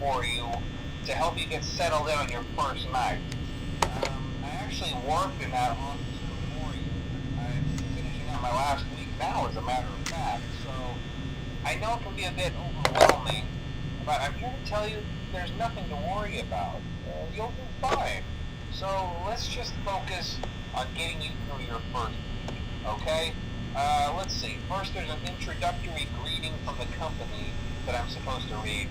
For you to help you get settled in on your first night. I actually worked in that office for 4 years. I'm finishing up my last week now, as a matter of fact, so I know it can be a bit overwhelming, but I'm here to tell you there's nothing to worry about. You'll do fine. So let's just focus on getting you through your first week, okay? Let's see. First, there's an introductory greeting from the company that I'm supposed to read.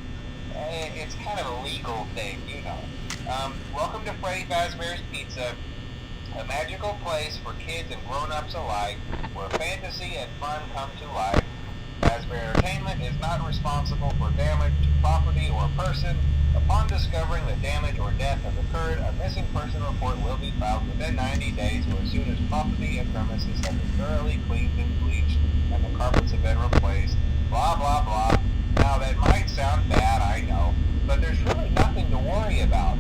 It's kind of a legal thing, you know. Welcome to Freddy Fazbear's Pizza, a magical place for kids and grown-ups alike, where fantasy and fun come to life. Fazbear Entertainment is not responsible for damage to property or person. Upon discovering that damage or death has occurred, a missing person report will be filed within 90 days or as soon as property and premises have been thoroughly cleaned and bleached and the carpets have been replaced. Blah, blah, blah. Now, that might sound bad, I know, but there's really nothing to worry about.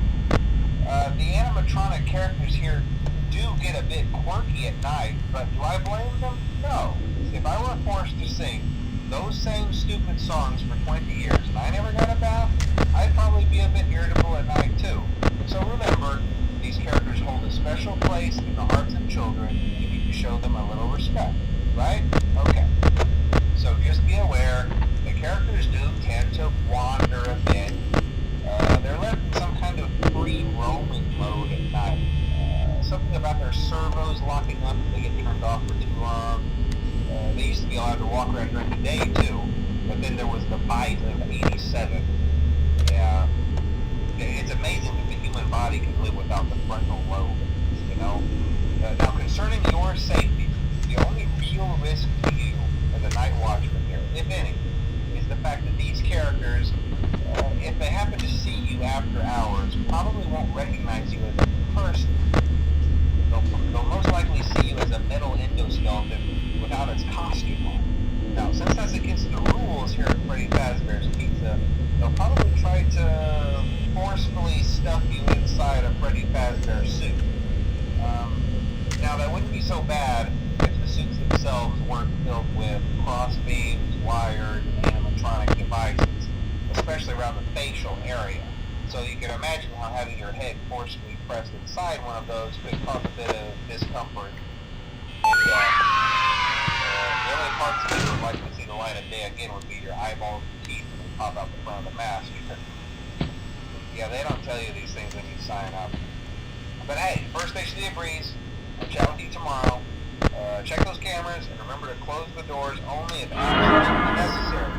The animatronic characters here do get a bit quirky at night, but do I blame them? No. If I were forced to sing those same stupid songs for 20 years and I never got a bath, I'd probably be a bit irritable at night too. So remember, these characters hold a special place in the hearts of children and you need to show them a little respect, right? Okay. So just be aware, the characters do tend to wander a bit. They're left in some kind of free roaming mode at night. Something about their servos locking up if they get turned off for too long. They used to be allowed to walk around during the day too, but then there was the bite of 87. Yeah. It's amazing that the human body can live without the frontal lobe, you know? Now concerning your safety, the only real risk to you as a night watchman here, if any, is the fact that these characters, if they happen to see you after hours, probably won't recognize you as a person. They'll most likely see you as a metal endoskeleton without its costume on. Now, since that's against the rules here at Freddy Fazbear's Pizza, they'll probably try to forcefully stuff you inside a Freddy Fazbear suit. Now, that wouldn't be so bad if the suits themselves weren't filled with crossbeams, wired, and animatronic devices, especially around the facial area. So you can imagine how having your head forcefully pressed inside one of those could cause a bit of discomfort. And, the only parts of it that would like to see the light of day again would be your eyeballs and teeth when they pop out the front of the mask. Yeah, they don't tell you these things when you sign up. But hey, first station of the breeze. I'll chat with you tomorrow. Check those cameras and remember to close the doors only if absolutely necessary.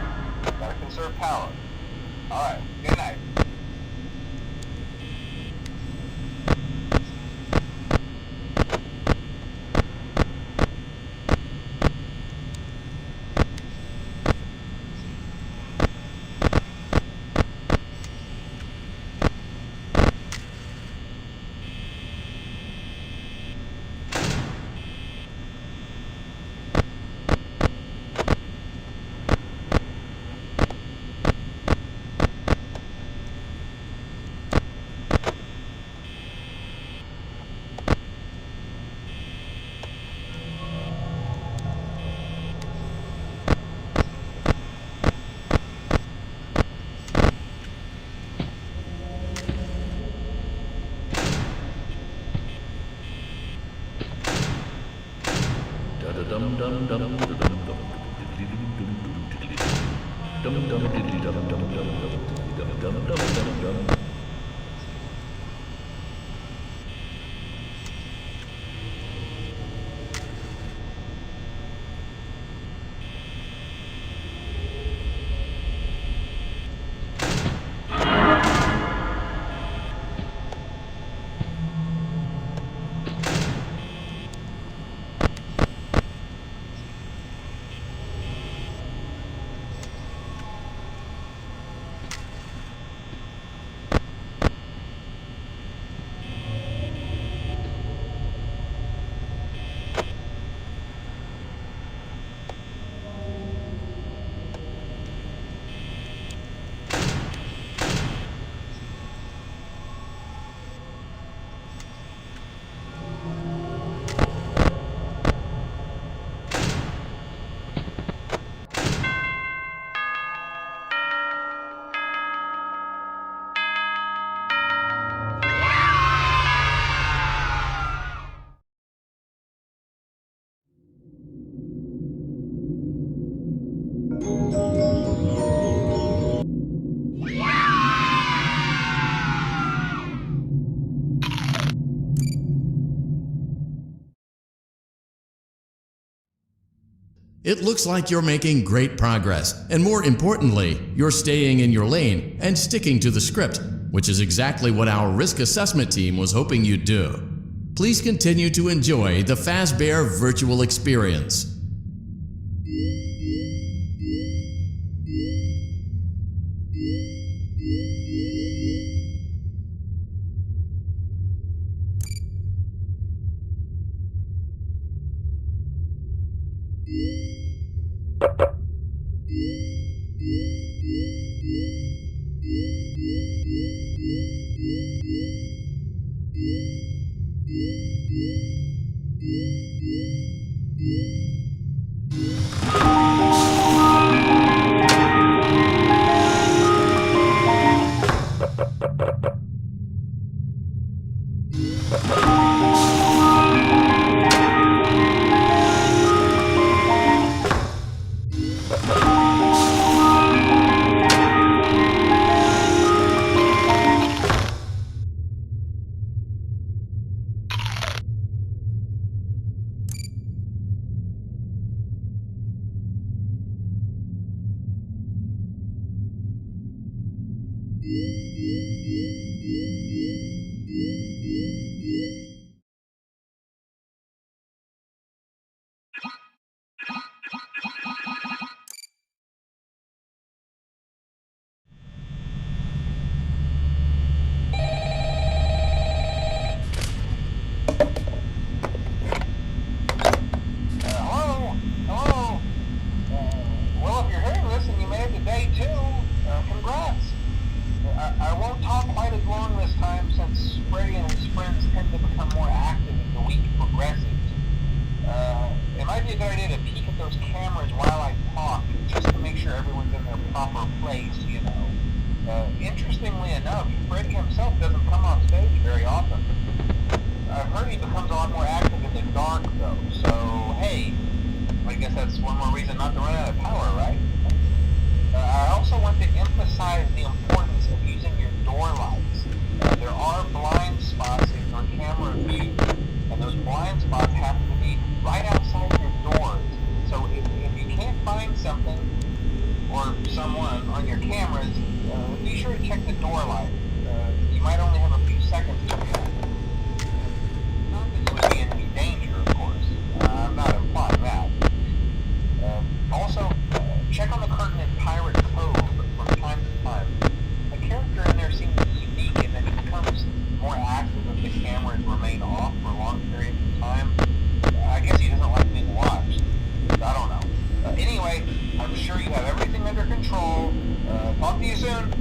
Gotta conserve power. Alright, good night. It looks like you're making great progress, and more importantly, you're staying in your lane and sticking to the script, which is exactly what our risk assessment team was hoping you'd do. Please continue to enjoy the Fazbear virtual experience. Interestingly enough, Freddy himself doesn't come off stage very often. I've heard he becomes a lot more active in the dark, though, so hey, I guess that's one more reason not to run out of power, right? I also want to emphasize the importance of using your door lights. There are blind spots in your camera view, and those blind spots have to be right outside your doors. So if you can't find something or someone on your cameras, be sure to check the door light. You might only have a few seconds to do that. Not that you would be in any danger, of course. I'm not implying that. Also, check on the curtain in Pirate Cove from time to time. The character in there seems unique in that he becomes more active if the cameras remain off for long periods of time. I guess he doesn't like being watched. I don't know. Anyway, I'm sure you have everything under control. Talk to you soon.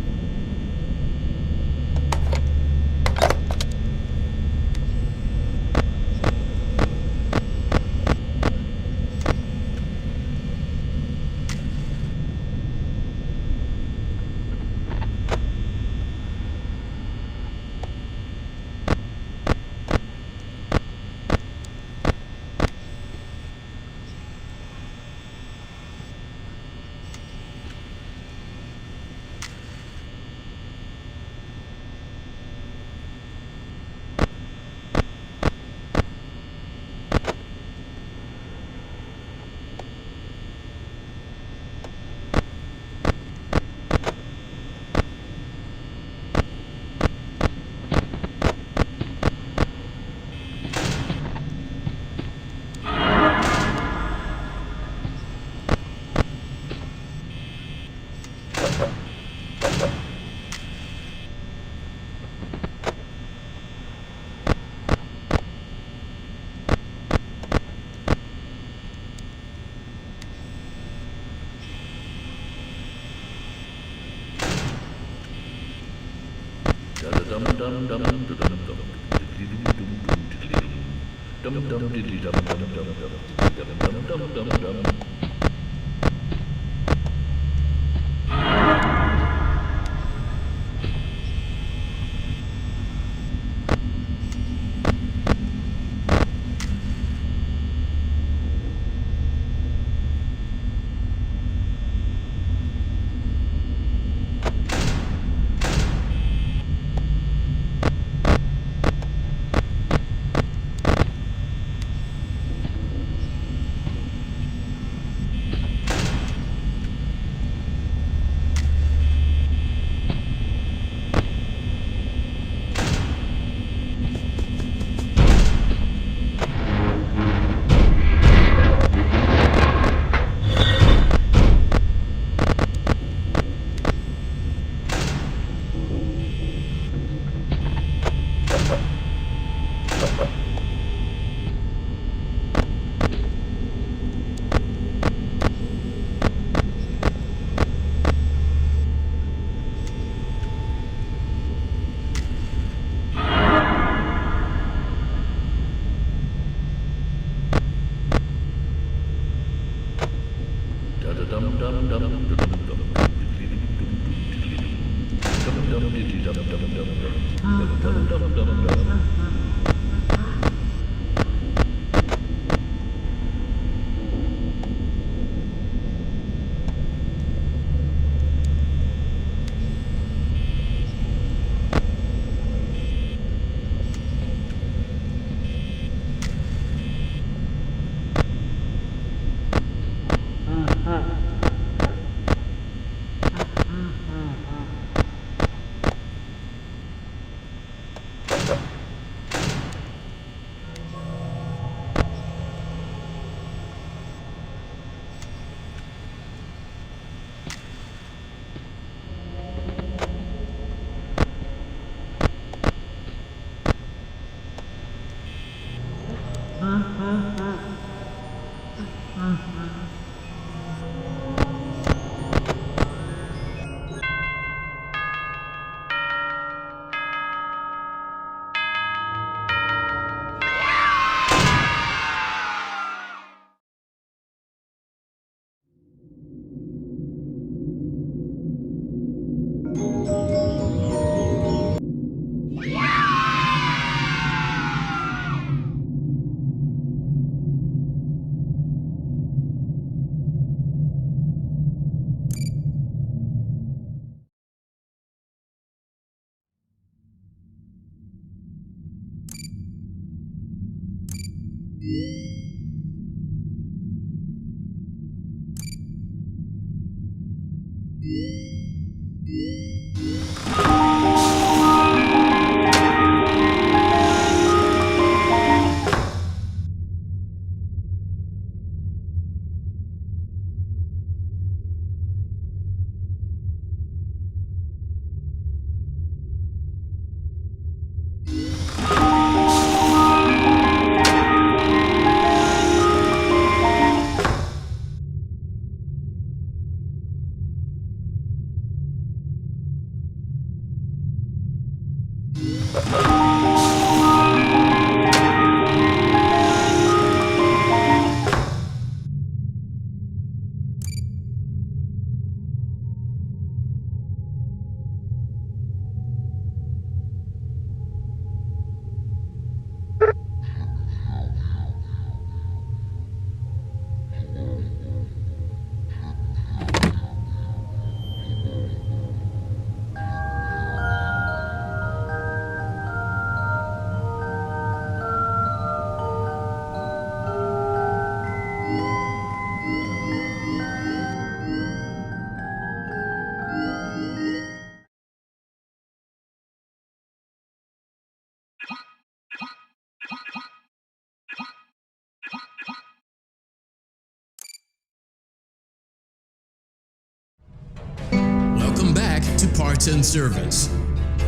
Welcome back to Parts and Service.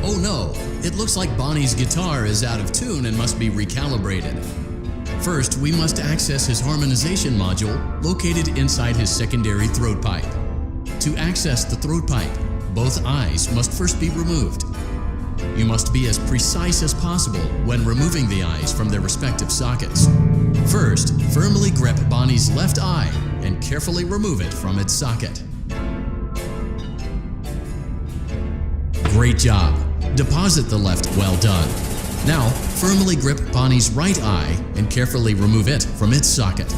Oh no, it looks like Bonnie's guitar is out of tune and must be recalibrated. First, we must access his harmonization module located inside his secondary throat pipe. To access the throat pipe, both eyes must first be removed. You must be as precise as possible when removing the eyes from their respective sockets. First, firmly grip Bonnie's left eye and carefully remove it from its socket. Great job! Deposit the left. Well done. Now, firmly grip Bonnie's right eye and carefully remove it from its socket.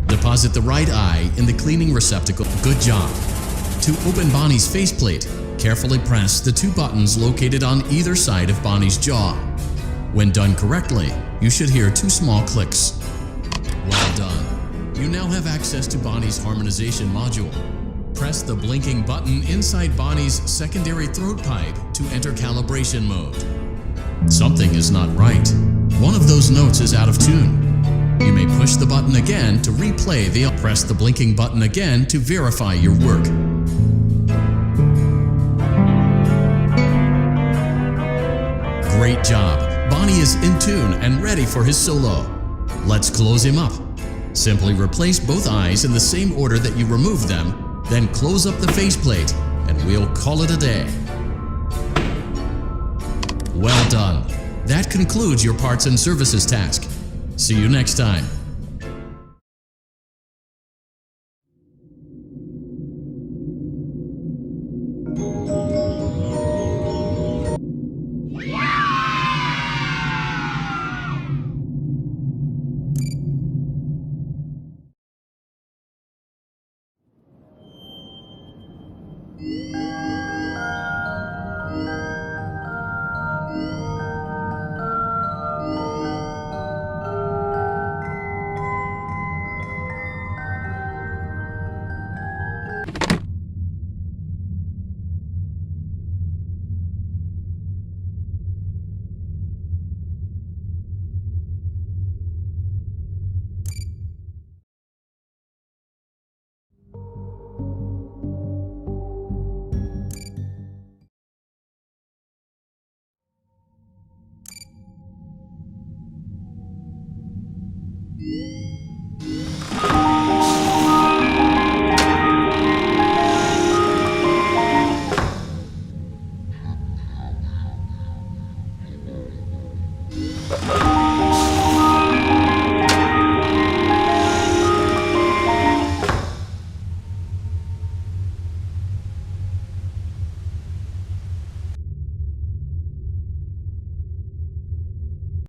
Deposit the right eye in the cleaning receptacle. Good job! To open Bonnie's faceplate, carefully press the two buttons located on either side of Bonnie's jaw. When done correctly, you should hear two small clicks. Well done! You now have access to Bonnie's harmonization module. Press the blinking button inside Bonnie's secondary throat pipe to enter calibration mode. Something is not right. One of those notes is out of tune. You may push the button again to replay the. Press the blinking button again to verify your work. Great job! Bonnie is in tune and ready for his solo. Let's close him up. Simply replace both eyes in the same order that you removed them, then close up the faceplate, and we'll call it a day. Well done! That concludes your parts and services task. See you next time.